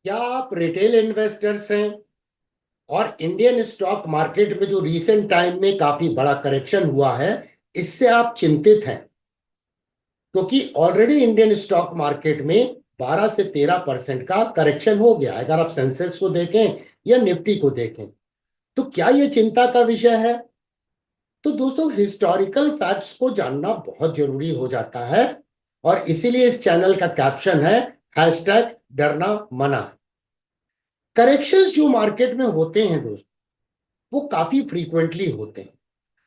क्या आप retail investors हैं और इंडियन स्टॉक मार्केट में जो रीसेंट टाइम में काफी बड़ा करेक्शन हुआ है, इससे आप चिंतित हैं? क्योंकि ऑलरेडी इंडियन स्टॉक मार्केट में 12 से 13% का करेक्शन हो गया है। अगर आप सेंसेक्स को देखें या निफ्टी को देखें, तो क्या ये चिंता का विषय है? तो दोस्तों, हिस्टोरिकल फैक्ट्स को जानना बहुत जरूरी हो जाता है, और इसीलिए इस चैनल का कैप्शन है हैशटैग डरना मना। करेक्शंस जो मार्केट में होते हैं दोस्तों, वो काफी फ्रीक्वेंटली होते हैं।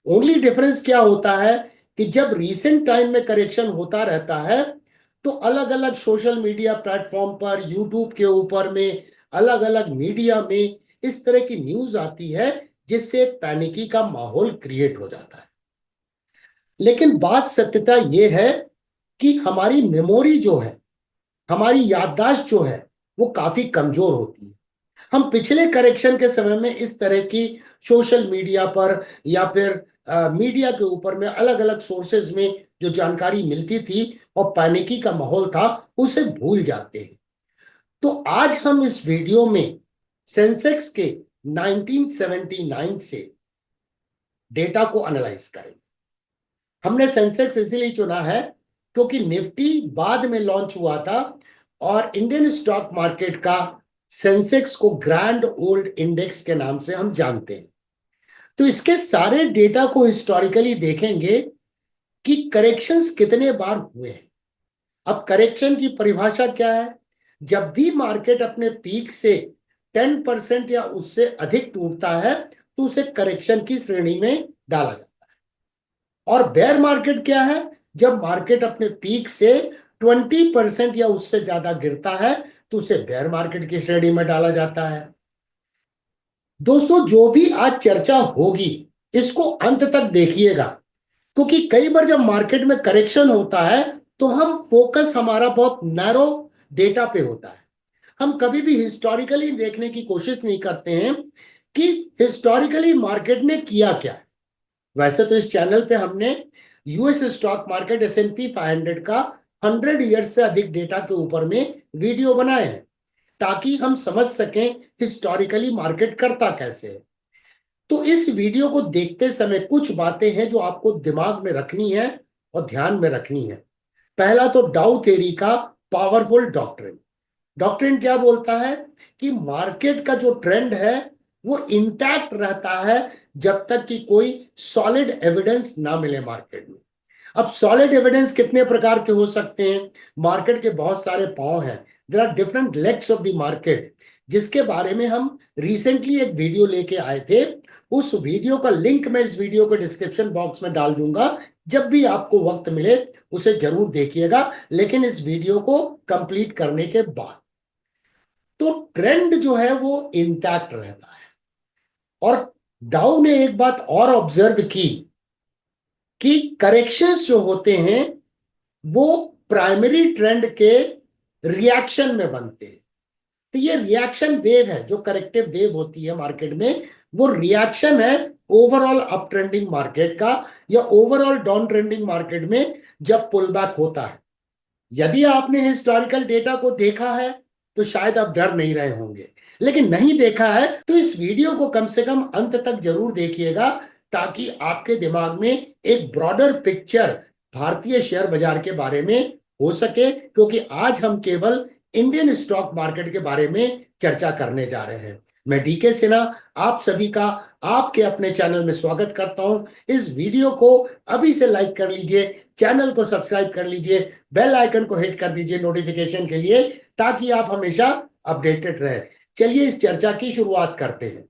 ओनली डिफरेंस क्या होता है कि जब रीसेंट टाइम में करेक्शन होता रहता है, तो अलग अलग सोशल मीडिया प्लेटफॉर्म पर, यूट्यूब के ऊपर में, अलग अलग मीडिया में इस तरह की न्यूज आती है, जिससे एक पैनिकी का माहौल क्रिएट हो जाता है। लेकिन बात सत्यता यह है कि हमारी मेमोरी जो है, हमारी याददाश्त जो है, वो काफी कमजोर होती है। हम पिछले करेक्शन के समय में इस तरह की सोशल मीडिया पर या फिर मीडिया के ऊपर में अलग अलग सोर्सेज में जो जानकारी मिलती थी और पैनिकी का माहौल था, उसे भूल जाते हैं। तो आज हम इस वीडियो में सेंसेक्स के 1979 से डेटा को एनालाइज करेंगे। हमने सेंसेक्स इसीलिए चुना है क्योंकि निफ्टी बाद में लॉन्च हुआ था, और इंडियन स्टॉक मार्केट का सेंसेक्स को ग्रैंड ओल्ड इंडेक्स के नाम से हम जानते हैं। तो इसके सारे डेटा को हिस्टोरिकली देखेंगे कि करेक्शंस कितने बार हुए हैं। अब करेक्शन की परिभाषा क्या है? जब भी मार्केट अपने पीक से 10% या उससे अधिक टूटता है, तो उसे करेक्शन की श्रेणी में डाला जाता है। और बेयर मार्केट क्या है? जब मार्केट अपने पीक से 20% या उससे ज्यादा गिरता है, तो उसे बेयर मार्केट की श्रेणी में डाला जाता है। दोस्तों, जो भी आज चर्चा होगी, इसको अंत तक देखिएगा, क्योंकि कई बार जब मार्केट में करेक्शन होता है, तो हम फोकस हमारा बहुत नैरो डेटा पे होता है। हम कभी भी हिस्टोरिकली देखने की कोशिश नहीं करते हैं कि हिस्टोरिकली मार्केट ने किया क्या। वैसे तो इस चैनल पे हमने यूएस स्टॉक मार्केट S&P 500 का 100 ईयर्स से अधिक डेटा के ऊपर में वीडियो बनाए हैं, ताकि हम समझ सकें हिस्टोरिकली मार्केट करता कैसे है। तो इस वीडियो को देखते समय कुछ बातें हैं जो आपको दिमाग में रखनी है और ध्यान में रखनी है। पहला तो डाउ थ्योरी का पावरफुल डॉक्ट्रिन। डॉक्ट्रिन क्या बोलता है कि मार्केट का जो ट्रेंड है वो इंटैक्ट रहता है जब तक कि कोई सॉलिड एविडेंस ना मिले मार्केट में। अब सॉलिड एविडेंस कितने प्रकार के हो सकते हैं? मार्केट के बहुत सारे पांव हैं। There are different legs of the market, जिसके बारे में हम रिसेंटली एक वीडियो लेके आए थे। उस वीडियो का लिंक मैं इस वीडियो के डिस्क्रिप्शन बॉक्स में डाल दूंगा। जब भी आपको वक्त मिले उसे जरूर देखिएगा, लेकिन इस वीडियो को कंप्लीट करने के बाद। तो ट्रेंड जो है वो इंटैक्ट रहता है। और डाउ ने एक बात और ऑब्जर्व की कि करेक्शंस जो होते हैं वो प्राइमरी ट्रेंड के रिएक्शन में बनते हैं। तो ये रिएक्शन वेव है, जो करेक्टिव वेव होती है मार्केट में, वो रिएक्शन है ओवरऑल अप ट्रेंडिंग मार्केट का या ओवरऑल डाउन ट्रेंडिंग मार्केट में जब पुल बैक होता है। यदि आपने हिस्टोरिकल डेटा को देखा है तो शायद आप डर नहीं रहे होंगे, लेकिन नहीं देखा है तो इस वीडियो को कम से कम अंत तक जरूर देखिएगा, ताकि आपके दिमाग में एक ब्रॉडर पिक्चर भारतीय शेयर बाजार के बारे में हो सके। क्योंकि आज हम केवल इंडियन स्टॉक मार्केट के बारे में चर्चा करने जा रहे हैं। मैं डीके सिन्हा आप सभी का आपके अपने चैनल में स्वागत करता हूं। इस वीडियो को अभी से लाइक कर लीजिए, चैनल को सब्सक्राइब कर लीजिए, बेल आइकन को हिट कर दीजिए नोटिफिकेशन के लिए, ताकि आप हमेशा अपडेटेड रहें। चलिए इस चर्चा की शुरुआत करते हैं।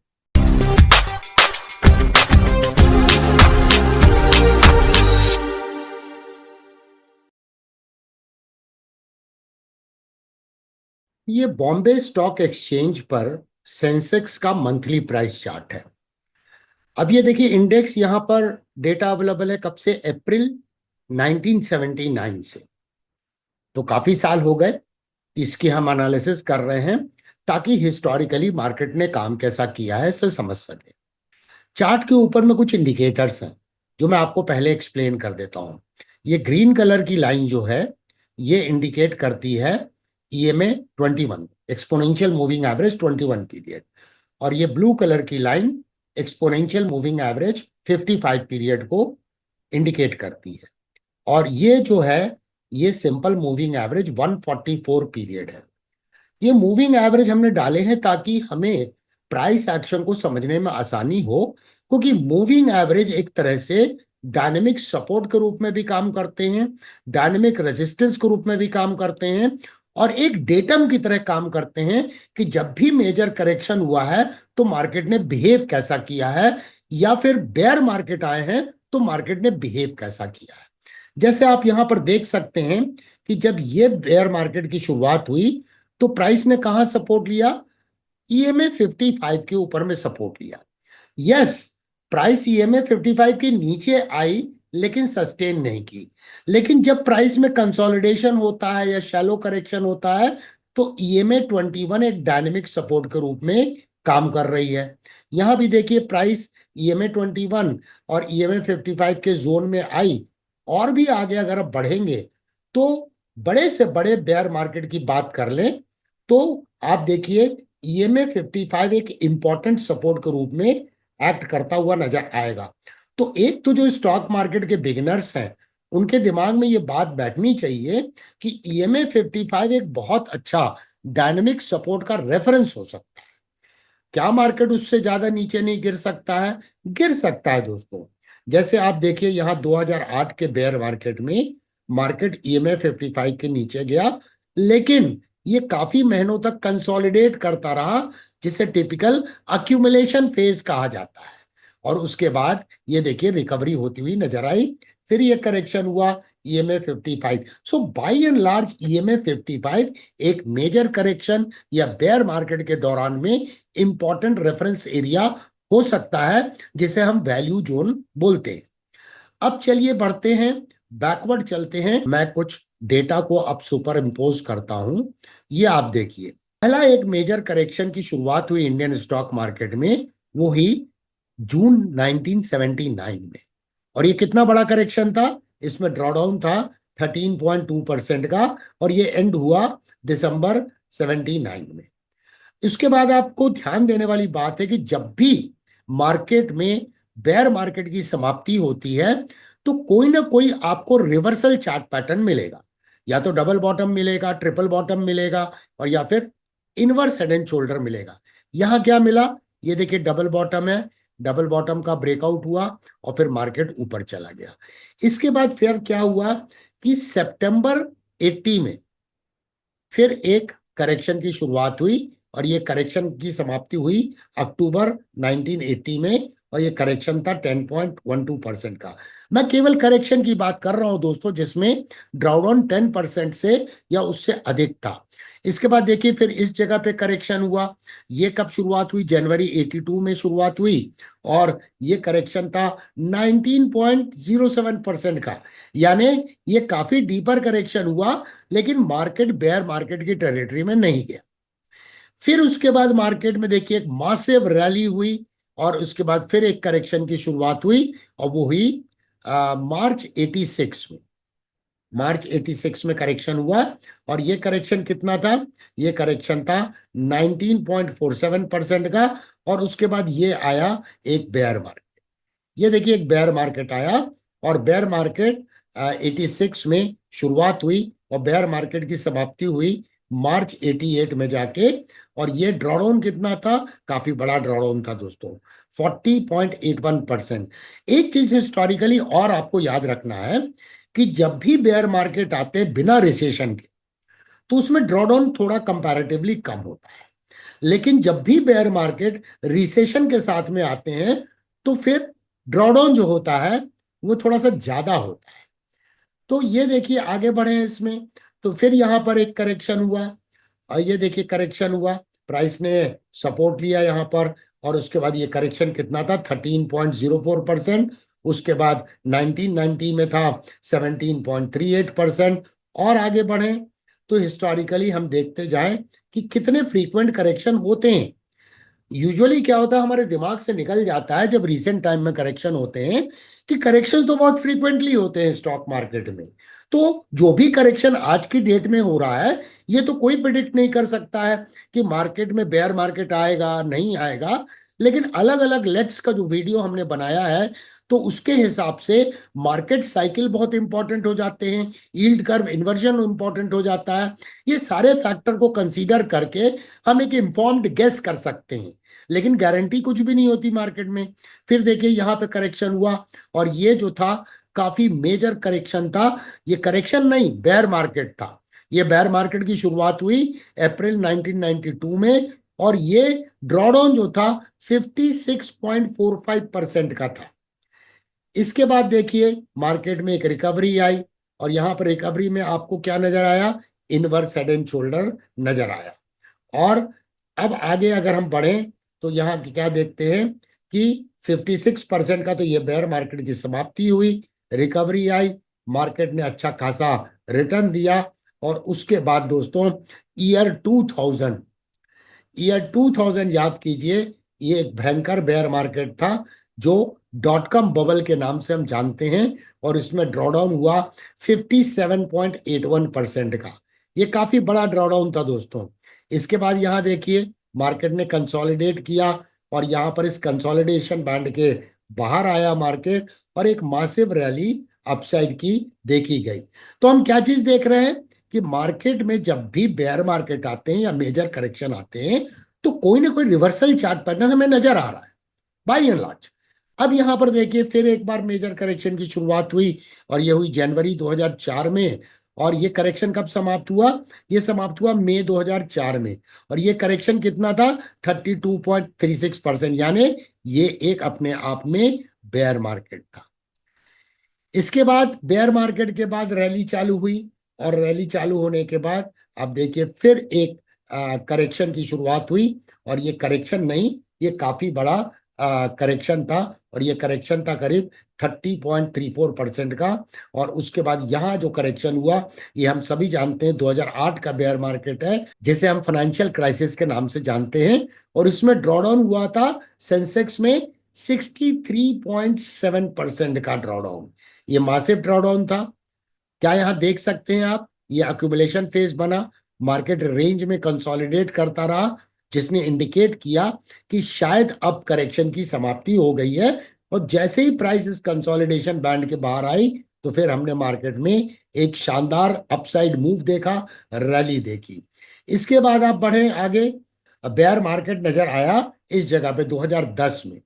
ये बॉम्बे स्टॉक एक्सचेंज पर सेंसेक्स का मंथली प्राइस चार्ट है। अब ये देखिए, इंडेक्स यहां पर डेटा अवेलेबल है कब से? अप्रैल 1979 से। तो काफी साल हो गए। इसकी हम एनालिसिस कर रहे हैं ताकि हिस्टोरिकली मार्केट ने काम कैसा किया है इसे समझ सके। चार्ट के ऊपर में कुछ इंडिकेटर्स हैं जो मैं आपको पहले एक्सप्लेन कर देता हूं। ये ग्रीन कलर की लाइन जो है, ये इंडिकेट करती है EMA 21। Exponential moving average 21 period, और ये ब्लू कलर की line exponential moving average 55 period को इंडिकेट करती है, और ये जो है ये सिंपल मूविंग एवरेज 144 पीरियड है। ये मूविंग एवरेज हमने डाले हैं ताकि हमें प्राइस एक्शन को समझने में आसानी हो, क्योंकि मूविंग एवरेज एक तरह से डायनेमिक सपोर्ट के रूप में भी काम करते हैं, डायनेमिक रेजिस्टेंस के रूप में भी काम करते हैं, और एक डेटम की तरह काम करते हैं कि जब भी मेजर करेक्शन हुआ है तो मार्केट ने बिहेव कैसा किया है, या फिर बेयर मार्केट आए हैं तो मार्केट ने बिहेव कैसा किया है। जैसे आप यहां पर देख सकते हैं कि जब ये बेयर मार्केट की शुरुआत हुई तो प्राइस ने कहां सपोर्ट लिया, ईएमए 55 के ऊपर में सपोर्ट लिया। यस, प्राइस ईएमए 55 के नीचे आई लेकिन सस्टेन नहीं की, लेकिन जब प्राइस में कंसोलिडेशन होता है या शैलो करेक्शन होता है तो ईएमए 21 एक डायनेमिक सपोर्ट के रूप में काम कर रही है। यहां भी देखिए प्राइस ईएमए 21 और ईएमए 55 के जोन में आई, और भी आगे अगर आप बढ़ेंगे तो बड़े से बड़े बेयर मार्केट की बात कर लें तो आप देखिए ईएमए 55 एक इंपॉर्टेंट सपोर्ट के रूप में एक्ट करता हुआ नजर आएगा। तो एक तो जो स्टॉक मार्केट के बिगिनर्स हैं उनके दिमाग में ये बात बैठनी चाहिए कि ईएमए 55 एक बहुत अच्छा डायनेमिक सपोर्ट का रेफरेंस हो सकता है। क्या मार्केट उससे ज्यादा नीचे नहीं गिर सकता है? गिर सकता है दोस्तों। जैसे आप देखिए यहां 2008 के बेयर मार्केट में मार्केट ईएमए 55 के नीचे गया, लेकिन ये काफी महीनों तक कंसोलिडेट करता रहा, जिसे टिपिकल अक्यूमुलेशन फेज कहा जाता है, और उसके बाद ये देखिए रिकवरी होती हुई नजर आई, फिर ये करेक्शन हुआ EMA 55। So by and large EMA 55 एक मेजर करेक्शन या बेयर मार्केट के दौरान में इंपॉर्टेंट रेफरेंस एरिया हो सकता है, जिसे हम वैल्यू जोन बोलते हैं। अब चलिए बढ़ते हैं, बैकवर्ड चलते हैं। मैं कुछ डेटा को अब सुपर इम्पोज करता हूं। ये आप देखिए, पहला एक मेजर करेक्शन की शुरुआत हुई इंडियन स्टॉक मार्केट में, वो ही जून 1979 में, और ये कितना बड़ा करेक्शन था, इसमें ड्रॉडाउन था 13.2% का, और ये एंड हुआ दिसंबर 79 में। इसके बाद आपको ध्यान देने वाली बात है कि जब भी मार्केट में बेयर मार्केट की समाप्ति होती है तो कोई ना कोई आपको रिवर्सल चार्ट पैटर्न मिलेगा, या तो डबल बॉटम मिलेगा, ट्रिपल बॉटम मिलेगा, और या फिर इनवर्स हेड एंड शोल्डर मिलेगा। यहां क्या मिला, ये देखिए डबल बॉटम है, डबल बॉटम का ब्रेकआउट हुआ और फिर मार्केट ऊपर चला गया। इसके बाद फिर क्या हुआ कि सितंबर 80 में फिर एक करेक्शन की शुरुआत हुई, और ये करेक्शन की समाप्ति हुई अक्टूबर 1980 में, और ये करेक्शन था 10.12% का। मैं केवल करेक्शन की बात कर रहा हूं दोस्तों, जिसमें ड्रॉडाउन 10% से या उससे अधिक था। इसके बाद देखिए फिर इस जगह पे करेक्शन हुआ। ये कब शुरुआत हुई, जनवरी 82 में शुरुआत हुई, और ये करेक्शन था 19.07% का, यानी ये काफी डीपर करेक्शन हुआ, लेकिन मार्केट बेयर मार्केट की टेरिटरी में नहीं गया। फिर उसके बाद मार्केट में देखिए एक मासिव रैली हुई, और उसके बाद फिर एक करेक्शन की शुरुआत हुई, और वो हुई मार्च 86 में। मार्च 86 में करेक्शन हुआ, और ये करेक्शन कितना था, ये करेक्शन था 19.47% का, और उसके बाद ये आया एक बेयर मार्केट। ये देखिए एक बेयर मार्केट आया, और बेयर मार्केट 86 में शुरुआत हुई, और बेयर मार्केट की समाप्ति हुई मार्च 88 में जाके, और ये ड्रॉडाउन कितना था, काफी बड़ा ड्रॉडाउन था दोस्तों, 40.81%। एक चीज हिस्टोरिकली और आपको याद रखना है कि जब भी बेयर मार्केट आते हैं बिना रिसेशन के तो उसमें ड्रॉडाउन थोड़ा कंपैरेटिवली कम होता है, लेकिन जब भी बेयर मार्केट रिसेशन के साथ में आते हैं तो फिर ड्रॉडाउन जो होता है वो थोड़ा सा ज्यादा होता है। तो ये देखिए आगे बढ़े हैं इसमें, तो फिर यहां पर एक करेक्शन हुआ, और ये देखिए करेक्शन हुआ, प्राइस ने सपोर्ट लिया यहां पर, और उसके बाद ये करेक्शन कितना था 13.04%। उसके बाद 1990 में था 17.38%। और आगे बढ़े तो हिस्टोरिकली हम देखते जाएं कि कितने फ्रीक्वेंट करेक्शन होते हैं। यूजुअली क्या होता है, हमारे दिमाग से निकल जाता है जब रिसेंट टाइम में करेक्शन होते हैं कि करेक्शन तो बहुत फ्रीक्वेंटली होते हैं स्टॉक मार्केट में। तो जो भी करेक्शन आज की डेट में हो रहा है ये तो कोई प्रिडिक्ट नहीं कर सकता है कि मार्केट में बेयर मार्केट आएगा नहीं आएगा, लेकिन अलग अलग लेग्स का जो वीडियो हमने बनाया है तो उसके हिसाब से मार्केट साइकिल बहुत इंपॉर्टेंट हो जाते हैं, यील्ड कर्व इन्वर्जन इंपॉर्टेंट हो जाता है। ये सारे फैक्टर को कंसीडर करके हम एक इंफॉर्म्ड गेस कर सकते हैं, लेकिन गारंटी कुछ भी नहीं होती मार्केट में। फिर देखिए यहाँ पे करेक्शन हुआ और ये जो था काफी मेजर करेक्शन था। ये करेक्शन नहीं, बेयर मार्केट था। ये बेयर मार्केट की शुरुआत हुई अप्रैल 1992 में और ये ड्रॉडाउन जो था 56.45% का था। इसके बाद देखिए मार्केट में एक रिकवरी आई और यहां पर रिकवरी में आपको क्या नजर आया, इनवर्स हेड एंड शोल्डर नजर आया। और अब आगे अगर हम बढ़ें तो यहाँ क्या देखते हैं कि 56% का तो ये बेयर मार्केट की समाप्ति हुई, रिकवरी आई, मार्केट ने अच्छा खासा रिटर्न दिया। और उसके बाद दोस्तों ईयर 2000 याद कीजिए, ये एक भयंकर बेयर मार्केट था जो डॉट कॉम बबल के नाम से हम जानते हैं और इसमें ड्रॉडाउन हुआ 57.81% का। ये काफी बड़ा ड्रॉडाउन था दोस्तों। इसके बाद यहाँ देखिए मार्केट ने कंसोलिडेट किया और यहाँ पर इस कंसोलिडेशन बैंड के बाहर आया मार्केट और एक मासिव रैली अपसाइड की देखी गई। तो हम क्या चीज देख रहे हैं कि मार्केट में जब भी बेयर मार्केट आते हैं या मेजर करेक्शन आते हैं तो कोई ना कोई रिवर्सल चार्ट पैटर्न हमें नजर आ रहा है बाय एंड लार्ज। अब यहां पर देखिए फिर एक बार मेजर करेक्शन की शुरुआत हुई और ये हुई जनवरी 2004 में। और ये करेक्शन कब समाप्त हुआ, ये समाप्त हुआ मई 2004 में। और ये करेक्शन कितना था, 32.36%, यानी ये एक अपने आप में बेयर मार्केट था। इसके बाद बेयर मार्केट के बाद रैली चालू हुई और रैली चालू होने के बाद अब देखिए फिर एक करेक्शन की शुरुआत हुई और ये करेक्शन नहीं, ये काफी बड़ा करेक्शन था और ये करेक्शन था करीब 30.34% का। और उसके बाद यहाँ जो करेक्शन हुआ ये हम सभी जानते हैं 2008 का बेयर मार्केट है जिसे हम फाइनेंशियल क्राइसिस के नाम से जानते हैं। और इसमें ड्रॉडाउन हुआ था सेंसेक्स में 63.7% का ड्रॉडाउन। ये मासिव ड्रॉडाउन था। क्या यहां देख सकते हैं आप, ये अक्यूमुलेशन फेज बना, मार्केट रेंज में कंसोलिडेट करता रहा जिसने इंडिकेट किया कि शायद अब करेक्शन की समाप्ति हो गई है। और जैसे ही प्राइस इस कंसोलिडेशन बैंड के बाहर आई तो फिर हमने मार्केट में एक शानदार अपसाइड मूव देखा, रैली देखी। इसके बाद आप बढ़े आगे, बेयर मार्केट नजर आया इस जगह पे 2010 में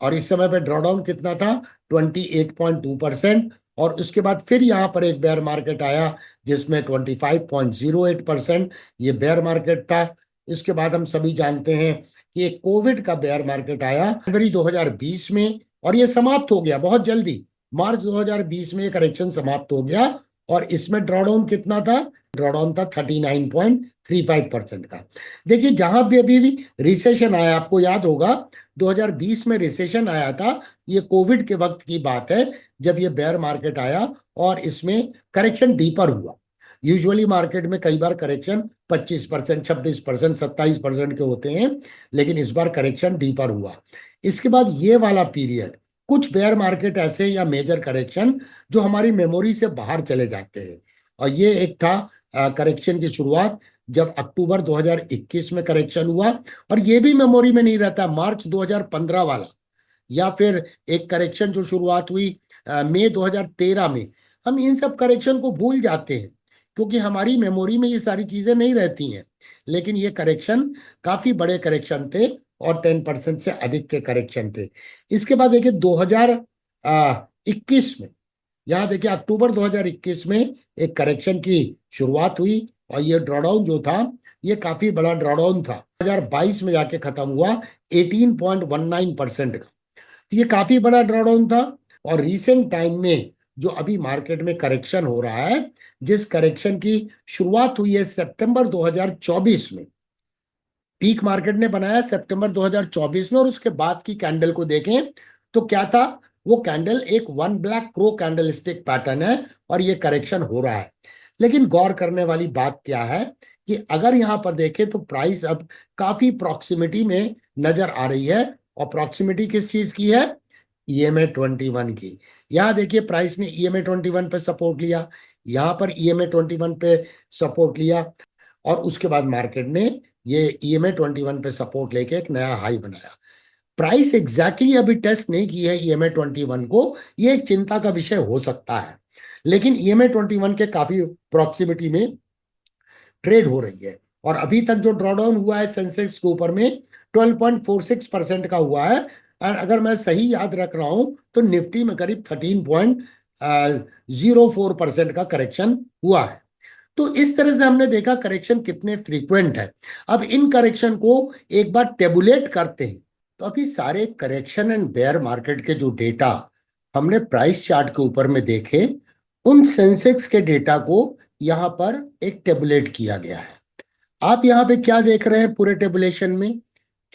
और इस समय पे ड्रॉडाउन कितना था, 28.2%। और उसके बाद फिर यहाँ पर एक बेयर मार्केट आया जिसमें 25.08% ये बेयर मार्केट था। इसके बाद हम सभी जानते हैं कि एक कोविड का बेयर मार्केट आया जनवरी 2020 में और ये समाप्त हो गया बहुत जल्दी, मार्च 2020 में ये करेक्शन समाप्त हो गया। और इसमें ड्रॉडाउन कितना था, ड्रॉडाउन था 39.35% का। देखिए जहां भी अभी भी रिसेशन आया, आपको याद होगा 2020 में रिसेशन आया था, ये कोविड के वक्त की बात है जब ये बेयर मार्केट आया और इसमें करेक्शन डीपर हुआ। यूजुअली मार्केट में कई बार करेक्शन 25%, 26%, 27% के होते हैं, लेकिन इस बार करेक्शन डीपर हुआ। इसके बाद ये वाला पीरियड, कुछ बेयर मार्केट ऐसे या मेजर करेक्शन जो हमारी मेमोरी से बाहर चले जाते हैं। और ये एक था करेक्शन की शुरुआत जब अक्टूबर 2021 में करेक्शन हुआ और ये भी मेमोरी में नहीं रहता, मार्च 2015 वाला। या फिर एक करेक्शन जो शुरुआत हुई मई 2013 में। हम इन सब करेक्शन को भूल जाते हैं क्योंकि हमारी मेमोरी में ये सारी चीजें नहीं रहती हैं, लेकिन ये करेक्शन काफी बड़े करेक्शन थे और 10% से अधिक के करेक्शन थे। इसके बाद देखिए 2021 में, यहाँ देखिए अक्टूबर 2021 में एक करेक्शन की शुरुआत हुई और ये ड्रॉडाउन जो था ये काफी बड़ा ड्रॉडाउन था, 2022 में जाके खत्म हुआ 18.19% का। ये काफी बड़ा ड्रॉडाउन था। और रिसेंट टाइम में जो अभी मार्केट में करेक्शन हो रहा है, जिस करेक्शन की शुरुआत हुई है सितंबर 2024 में, पीक मार्केट ने बनाया सितंबर 2024 में, और उसके बाद की कैंडल को देखें तो क्या था, वो कैंडल एक one black crow candle stick pattern है और ये करेक्शन हो रहा है। लेकिन गौर करने वाली बात क्या है कि अगर यहां पर देखें तो प्राइस अब काफी प्रॉक्सिमिटी में नजर आ रही है। और प्रॉक्सिमिटी किस चीज की है, EMA 21 की। यहां देखिए प्राइस ने EMA 21 पे सपोर्ट लिया, यहां पर EMA 21 पे सपोर्ट लिया और उसके बाद मार्केट ने ये EMA 21 पे सपोर्ट लेके एक नया हाई बनाया। प्राइस एग्जैक्टली अभी टेस्ट नहीं की है EMA 21 को, ये एक चिंता का विषय हो सकता है, लेकिन EMA 21 के काफी प्रॉक्सिमिटी में ट्रेड हो रही है। और अभी तक जो ड्रॉडाउन हुआ है सेंसेक्स के ऊपर में 12.46% का हुआ है। और अगर मैं सही याद रख रहा हूं तो निफ्टी में करीब 13.04% का करेक्शन हुआ है। तो इस तरह से हमने देखा करेक्शन कितने फ्रीक्वेंट है। अब इन करेक्शन को एक बार टेबुलेट करते हैं, तो अभी सारे करेक्शन एंड बेयर मार्केट के जो डेटा हमने प्राइस चार्ट के ऊपर में देखे, उन सेंसेक्स के डेटा को यहां पर एक टेबुलेट किया गया है। आप यहां पे क्या देख रहे हैं पूरे टेबुलेशन में,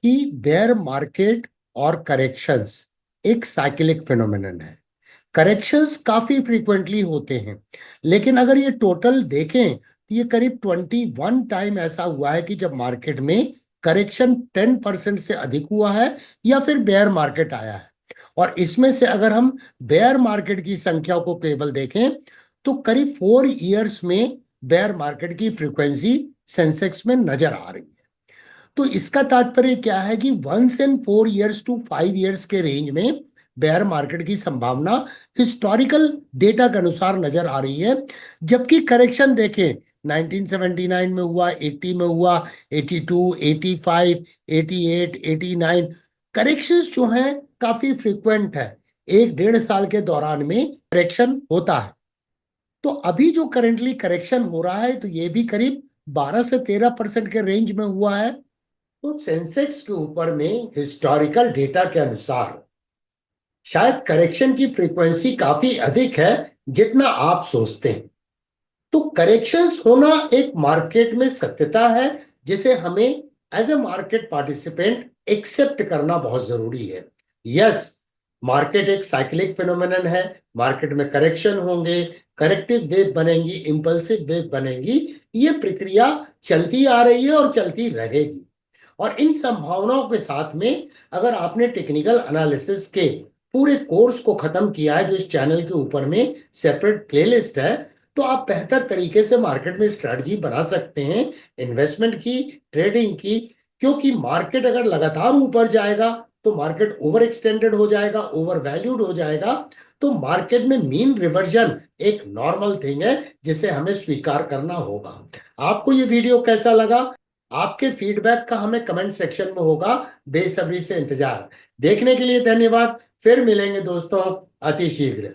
कि बेयर मार्केट और करेक्शंस एक साइक्लिक फिनोमिनन है। करेक्शंस काफी फ्रीक्वेंटली होते हैं, लेकिन अगर ये टोटल देखें तो ये करीब 21 टाइम ऐसा हुआ है कि जब मार्केट में करेक्शन 10% से अधिक हुआ है या फिर बेयर मार्केट आया है। और इसमें से अगर हम बेयर मार्केट की संख्या को केवल देखें तो करीब 4 ईयर्स में बेयर मार्केट की फ्रीक्वेंसी सेंसेक्स में नजर आ रही है। तो इसका तात्पर्य क्या है कि 1 in 4 years to 5 years के रेंज में बेयर मार्केट की संभावना हिस्टोरिकल डेटा के अनुसार नजर आ रही है। जबकि करेक्शन देखें 1979 में हुआ, 80 में हुआ, 82, 85, 88, 89, करेक्शंस जो हैं काफी फ्रीक्वेंट है। 1-1.5 साल के दौरान में करेक्शन होता है। तो अभी जो करेंटली करेक्शन हो रहा है तो ये भी करीब 12 से 13% के रेंज में हुआ है। तो सेंसेक्स के ऊपर में हिस्टोरिकल डेटा के अनुसार शायद करेक्शन की फ्रीक्वेंसी काफी अधिक है जितना आप सोचते हैं। तो करेक्शंस होना एक मार्केट में सत्यता है जिसे हमें as a market participant accept करना बहुत जरूरी है। यस, मार्केट एक साइक्लिक फिनोमेनन है, मार्केट में करेक्शन होंगे, करेक्टिव वेव बनेंगी, इंपल्सिव वेव बनेंगी, ये प्रक्रिया चलती आ रही है और चलती रहेगी। और इन संभावनाओं के साथ में अगर आपने टेक्निकल एनालिसिस के पूरे कोर्स को खत्म किया है, जो इस चैनल के ऊपर में सेपरेट प्लेलिस्ट है, तो आप बेहतर तरीके से मार्केट में स्ट्रेटजी बना सकते हैं, इन्वेस्टमेंट की, ट्रेडिंग की। क्योंकि मार्केट अगर लगातार ऊपर जाएगा तो मार्केट ओवर एक्सटेंडेड हो जाएगा, ओवर वैल्यूड हो जाएगा। तो मार्केट में मीन रिवर्जन एक नॉर्मल थिंग है जिसे हमें स्वीकार करना होगा। आपको ये वीडियो कैसा लगा? आपके फीडबैक का हमें कमेंट सेक्शन में होगा, बेसब्री से इंतजार। देखने के लिए धन्यवाद। फिर मिलेंगे दोस्तों अति शीघ्र।